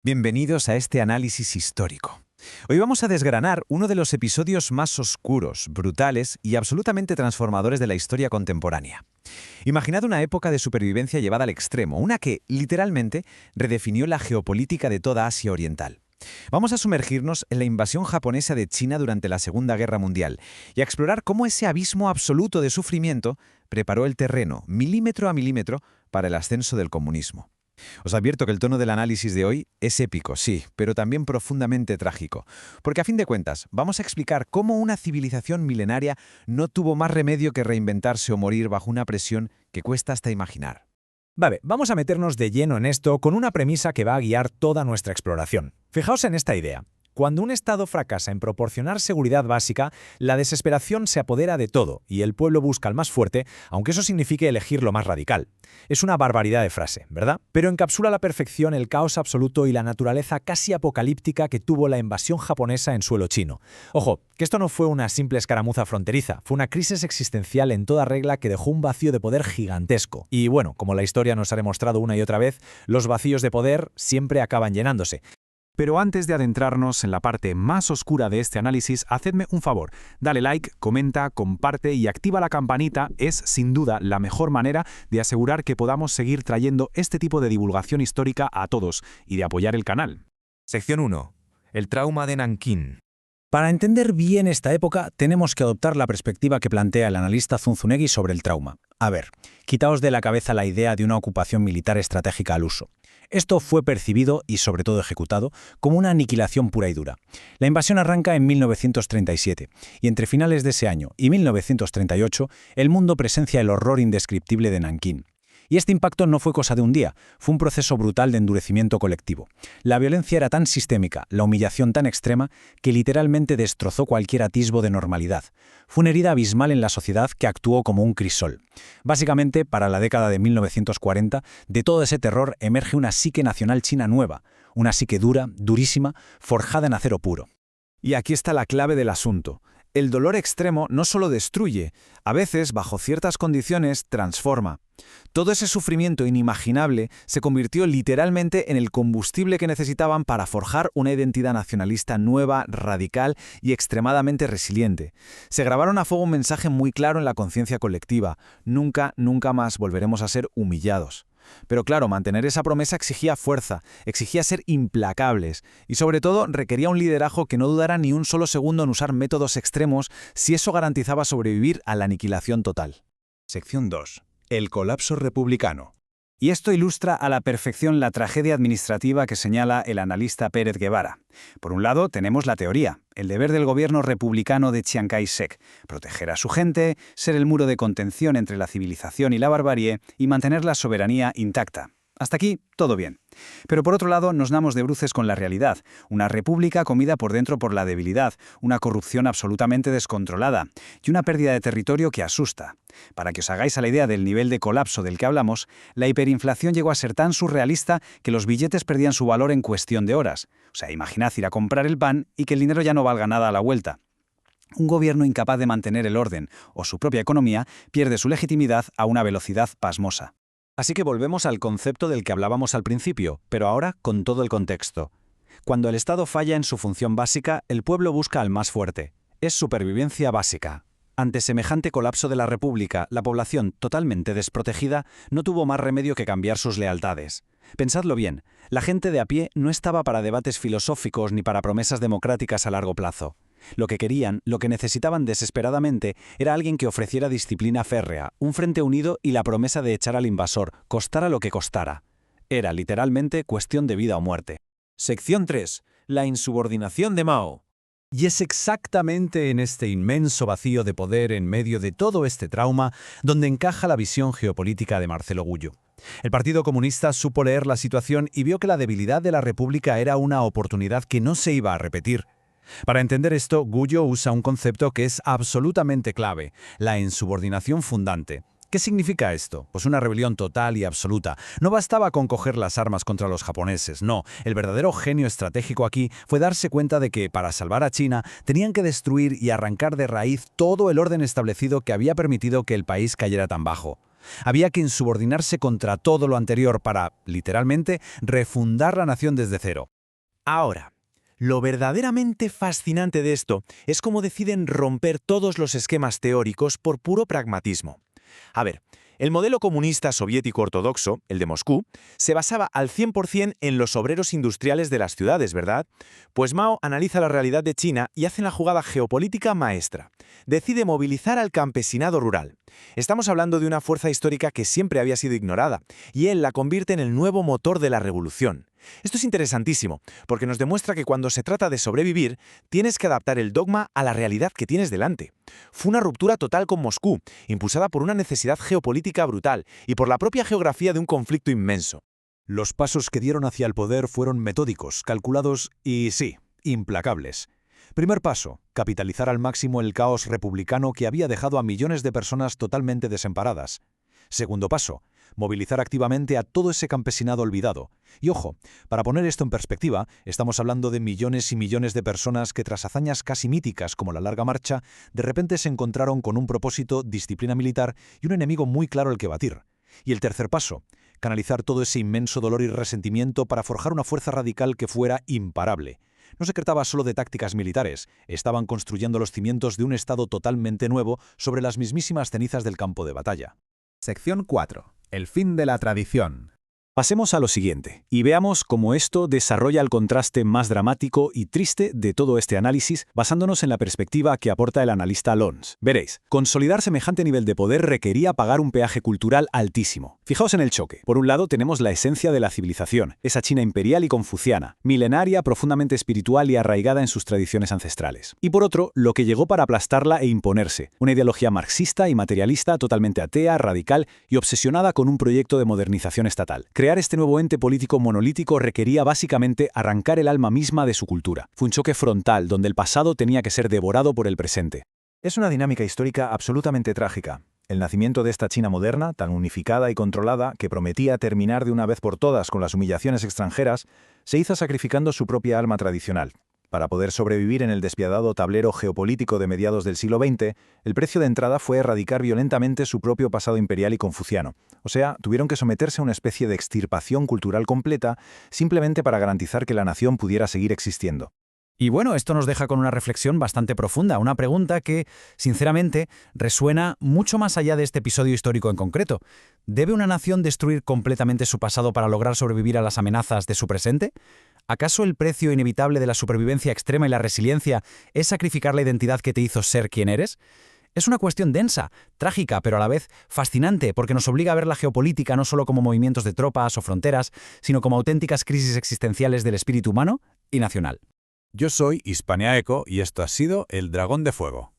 Bienvenidos a este análisis histórico. Hoy vamos a desgranar uno de los episodios más oscuros, brutales y absolutamente transformadores de la historia contemporánea. Imaginad una época de supervivencia llevada al extremo, una que, literalmente, redefinió la geopolítica de toda Asia Oriental. Vamos a sumergirnos en la invasión japonesa de China durante la Segunda Guerra Mundial y a explorar cómo ese abismo absoluto de sufrimiento preparó el terreno, milímetro a milímetro, para el ascenso del comunismo. Os advierto que el tono del análisis de hoy es épico, sí, pero también profundamente trágico, porque a fin de cuentas vamos a explicar cómo una civilización milenaria no tuvo más remedio que reinventarse o morir bajo una presión que cuesta hasta imaginar. Vale, vamos a meternos de lleno en esto con una premisa que va a guiar toda nuestra exploración. Fijaos en esta idea. Cuando un Estado fracasa en proporcionar seguridad básica, la desesperación se apodera de todo y el pueblo busca al más fuerte, aunque eso signifique elegir lo más radical. Es una barbaridad de frase, ¿verdad? Pero encapsula a la perfección el caos absoluto y la naturaleza casi apocalíptica que tuvo la invasión japonesa en suelo chino. Ojo, que esto no fue una simple escaramuza fronteriza, fue una crisis existencial en toda regla que dejó un vacío de poder gigantesco. Y bueno, como la historia nos ha demostrado una y otra vez, los vacíos de poder siempre acaban llenándose. Pero antes de adentrarnos en la parte más oscura de este análisis, hacedme un favor. Dale like, comenta, comparte y activa la campanita. Es, sin duda, la mejor manera de asegurar que podamos seguir trayendo este tipo de divulgación histórica a todos y de apoyar el canal. Sección 1. El trauma de Nankín. Para entender bien esta época, tenemos que adoptar la perspectiva que plantea el analista Zunzunegui sobre el trauma. A ver, quitaos de la cabeza la idea de una ocupación militar estratégica al uso. Esto fue percibido y sobre todo ejecutado como una aniquilación pura y dura. La invasión arranca en 1937 y entre finales de ese año y 1938 el mundo presencia el horror indescriptible de Nankín. Y este impacto no fue cosa de un día, fue un proceso brutal de endurecimiento colectivo. La violencia era tan sistémica, la humillación tan extrema, que literalmente destrozó cualquier atisbo de normalidad. Fue una herida abismal en la sociedad que actuó como un crisol. Básicamente, para la década de 1940, de todo ese terror emerge una psique nacional china nueva, una psique dura, durísima, forjada en acero puro. Y aquí está la clave del asunto. El dolor extremo no solo destruye, a veces, bajo ciertas condiciones, transforma. Todo ese sufrimiento inimaginable se convirtió literalmente en el combustible que necesitaban para forjar una identidad nacionalista nueva, radical y extremadamente resiliente. Se grabaron a fuego un mensaje muy claro en la conciencia colectiva: nunca, nunca más volveremos a ser humillados. Pero claro, mantener esa promesa exigía fuerza, exigía ser implacables y sobre todo requería un liderazgo que no dudara ni un solo segundo en usar métodos extremos si eso garantizaba sobrevivir a la aniquilación total. Sección 2. El colapso republicano. Y esto ilustra a la perfección la tragedia administrativa que señala el analista Pérez Guevara. Por un lado, tenemos la teoría, el deber del gobierno republicano de Chiang Kai-shek: proteger a su gente, ser el muro de contención entre la civilización y la barbarie y mantener la soberanía intacta. Hasta aquí, todo bien. Pero por otro lado, nos damos de bruces con la realidad. Una república comida por dentro por la debilidad, una corrupción absolutamente descontrolada y una pérdida de territorio que asusta. Para que os hagáis a la idea del nivel de colapso del que hablamos, la hiperinflación llegó a ser tan surrealista que los billetes perdían su valor en cuestión de horas. O sea, imaginad ir a comprar el pan y que el dinero ya no valga nada a la vuelta. Un gobierno incapaz de mantener el orden o su propia economía pierde su legitimidad a una velocidad pasmosa. Así que volvemos al concepto del que hablábamos al principio, pero ahora con todo el contexto. Cuando el Estado falla en su función básica, el pueblo busca al más fuerte. Es supervivencia básica. Ante semejante colapso de la República, la población, totalmente desprotegida, no tuvo más remedio que cambiar sus lealtades. Pensadlo bien, la gente de a pie no estaba para debates filosóficos ni para promesas democráticas a largo plazo. Lo que querían, lo que necesitaban desesperadamente, era alguien que ofreciera disciplina férrea, un frente unido y la promesa de echar al invasor, costara lo que costara. Era, literalmente, cuestión de vida o muerte. Sección 3. La insubordinación de Mao. Y es exactamente en este inmenso vacío de poder en medio de todo este trauma donde encaja la visión geopolítica de Marcelo Gullo. El Partido Comunista supo leer la situación y vio que la debilidad de la República era una oportunidad que no se iba a repetir. Para entender esto, Gullo usa un concepto que es absolutamente clave: la insubordinación fundante. ¿Qué significa esto? Pues una rebelión total y absoluta. No bastaba con coger las armas contra los japoneses, no. El verdadero genio estratégico aquí fue darse cuenta de que, para salvar a China, tenían que destruir y arrancar de raíz todo el orden establecido que había permitido que el país cayera tan bajo. Había que insubordinarse contra todo lo anterior para, literalmente, refundar la nación desde cero. Ahora, lo verdaderamente fascinante de esto es cómo deciden romper todos los esquemas teóricos por puro pragmatismo. A ver, el modelo comunista soviético ortodoxo, el de Moscú, se basaba al 100% en los obreros industriales de las ciudades, ¿verdad? Pues Mao analiza la realidad de China y hace la jugada geopolítica maestra. Decide movilizar al campesinado rural. Estamos hablando de una fuerza histórica que siempre había sido ignorada, y él la convierte en el nuevo motor de la revolución. Esto es interesantísimo, porque nos demuestra que cuando se trata de sobrevivir, tienes que adaptar el dogma a la realidad que tienes delante. Fue una ruptura total con Moscú, impulsada por una necesidad geopolítica brutal y por la propia geografía de un conflicto inmenso. Los pasos que dieron hacia el poder fueron metódicos, calculados y, sí, implacables. Primer paso, capitalizar al máximo el caos republicano que había dejado a millones de personas totalmente desamparadas. Segundo paso, movilizar activamente a todo ese campesinado olvidado. Y ojo, para poner esto en perspectiva, estamos hablando de millones y millones de personas que tras hazañas casi míticas como la Larga Marcha, de repente se encontraron con un propósito, disciplina militar y un enemigo muy claro al que batir. Y el tercer paso, canalizar todo ese inmenso dolor y resentimiento para forjar una fuerza radical que fuera imparable. No se trataba solo de tácticas militares, estaban construyendo los cimientos de un Estado totalmente nuevo sobre las mismísimas cenizas del campo de batalla. Sección 4. El fin de la tradición. Pasemos a lo siguiente, y veamos cómo esto desarrolla el contraste más dramático y triste de todo este análisis, basándonos en la perspectiva que aporta el analista Lons. Veréis, consolidar semejante nivel de poder requería pagar un peaje cultural altísimo. Fijaos en el choque. Por un lado tenemos la esencia de la civilización, esa China imperial y confuciana, milenaria, profundamente espiritual y arraigada en sus tradiciones ancestrales. Y por otro, lo que llegó para aplastarla e imponerse, una ideología marxista y materialista totalmente atea, radical y obsesionada con un proyecto de modernización estatal. Crear este nuevo ente político monolítico requería básicamente arrancar el alma misma de su cultura. Fue un choque frontal donde el pasado tenía que ser devorado por el presente. Es una dinámica histórica absolutamente trágica. El nacimiento de esta China moderna, tan unificada y controlada, que prometía terminar de una vez por todas con las humillaciones extranjeras, se hizo sacrificando su propia alma tradicional. Para poder sobrevivir en el despiadado tablero geopolítico de mediados del siglo XX, el precio de entrada fue erradicar violentamente su propio pasado imperial y confuciano. O sea, tuvieron que someterse a una especie de extirpación cultural completa simplemente para garantizar que la nación pudiera seguir existiendo. Y bueno, esto nos deja con una reflexión bastante profunda, una pregunta que, sinceramente, resuena mucho más allá de este episodio histórico en concreto. ¿Debe una nación destruir completamente su pasado para lograr sobrevivir a las amenazas de su presente? ¿Acaso el precio inevitable de la supervivencia extrema y la resiliencia es sacrificar la identidad que te hizo ser quien eres? Es una cuestión densa, trágica, pero a la vez fascinante, porque nos obliga a ver la geopolítica no solo como movimientos de tropas o fronteras, sino como auténticas crisis existenciales del espíritu humano y nacional. Yo soy Hispania Eco y esto ha sido El Dragón de Fuego.